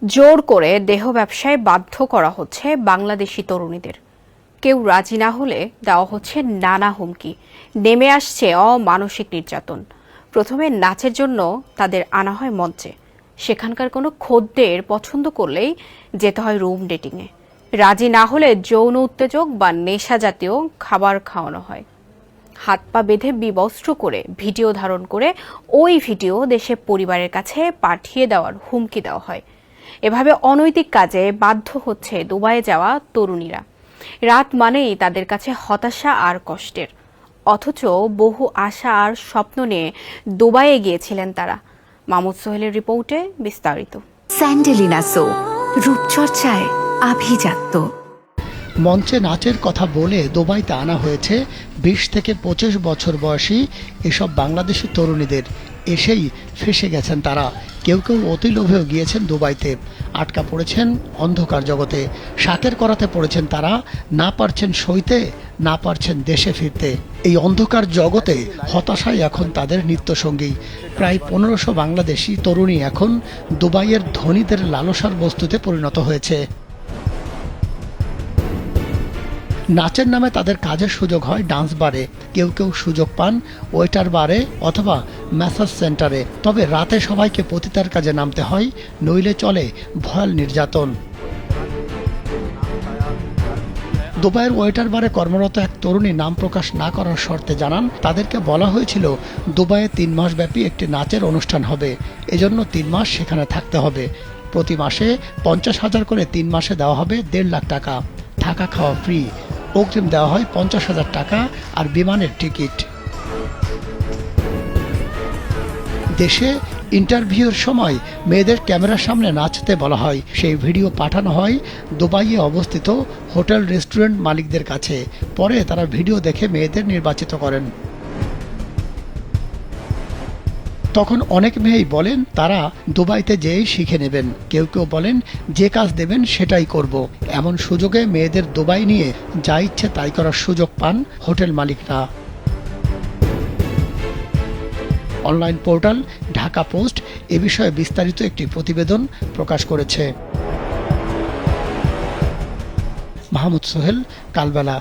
জোর করে দেহ ব্যবসায় বাধ্য করা হচ্ছে বাংলাদেশি তরুণীদের। কেউ রাজি না হলে দেওয়া হচ্ছে নানা হুমকি, নেমে আসছে অমানসিক নির্যাতন। প্রথমে নাচের জন্য তাদের আনা হয় মঞ্চে, সেখানকার কোনো খদ্দের পছন্দ করলেই যেতে হয় রুম ডেটিংয়ে। রাজি না হলে যৌন উত্তেজক বা নেশা জাতীয় খাবার খাওয়ানো হয়। হাত পা বেঁধে বিবস্ত্র করে ভিডিও ধারণ করে ওই ভিডিও দেশে পরিবারের কাছে পাঠিয়ে দেওয়ার হুমকি দেওয়া হয়। এভাবে অনৈতিক কাজে বাধ্য হচ্ছে দুবাইয়ে যাওয়া তরুণীরা। রাত মানেই তাদের কাছে হতাশা আর কষ্টের, অথচ বহু আশা আর স্বপ্ন নিয়ে দুবাইয়ে গিয়েছিলেন তারা। মাহমুদ সোহেলের রিপোর্টে বিস্তারিত। স্যান্ডেলিনা সো, রূপচর্চায় আভিজাত্য। মঞ্চে নাচের কথা বলে দুবাইতে আনা হয়েছে 20 থেকে 25 বছর বয়সী এসব বাংলাদেশি তরুণীদের। এসেই ফেসে গেছেন তারা। কেউ কেউ অতি লোভেও গিয়েছেন দুবাইতে, আটকা পড়েছেন অন্ধকার জগতে। শাকের করাতে পড়েছেন তারা, না পারছেন সইতে, না পারছেন দেশে ফিরতে। এই অন্ধকার জগতে হতাশাই এখন তাদের নিত্যসঙ্গী। প্রায় 1500 বাংলাদেশি তরুণী এখন দুবাইয়ের ধনীদের লালসার বস্তুতে পরিণত হয়েছে। নাচের নামে তাদের কাজের সুযোগ হয় ডান্স বারে, কেউ কেউ সুযোগ পান ওয়েটার বারে অথবা ম্যাসাজ সেন্টারে। তবে রাতে সবাইকে পতিতার কাজে নামতে হয়, নইলে চলে ভয়াল নির্যাতন। দুবাইয়ের ওয়েটার বারে কর্মরত এক তরুণী নাম প্রকাশ না করার শর্তে জানান, তাদেরকে বলা হয়েছিল দুবাইয়ে 3 মাস ব্যাপী একটি নাচের অনুষ্ঠান হবে, এজন্য 3 মাস সেখানে থাকতে হবে। প্রতি মাসে 50,000 করে 3 মাসে দেওয়া হবে 1.5 লাখ টাকা। থাকা খাওয়া ফ্রি, অগ্রিম দেওয়া হয় 50,000 টাকা আর বিমানের টিকিট। দেশে ইন্টারভিউর সময় মেয়েদের ক্যামেরার সামনে নাচতে বলা হয়। সেই ভিডিও পাঠানো হয় দুবাইয়ে অবস্থিত হোটেল রেস্টুরেন্ট মালিকদের কাছে। পরে তারা ভিডিও দেখে মেয়েদের নির্বাচিত করেন। তখন অনেক মেয়েই বলেন তারা দুবাইতে যেয়েই শিখে নেবেন, কেউ কেউ বলেন যে কাজ দেবেন সেটাই করব। এমন সুযোগে মেয়েদের দুবাই নিয়ে যা ইচ্ছে তাই করার সুযোগ পান হোটেল মালিকরা। অনলাইন পোর্টাল ঢাকা পোস্ট এ বিষয়ে বিস্তারিত একটি প্রতিবেদন প্রকাশ করেছে। মাহমুদ সোহেল, কালবেলা।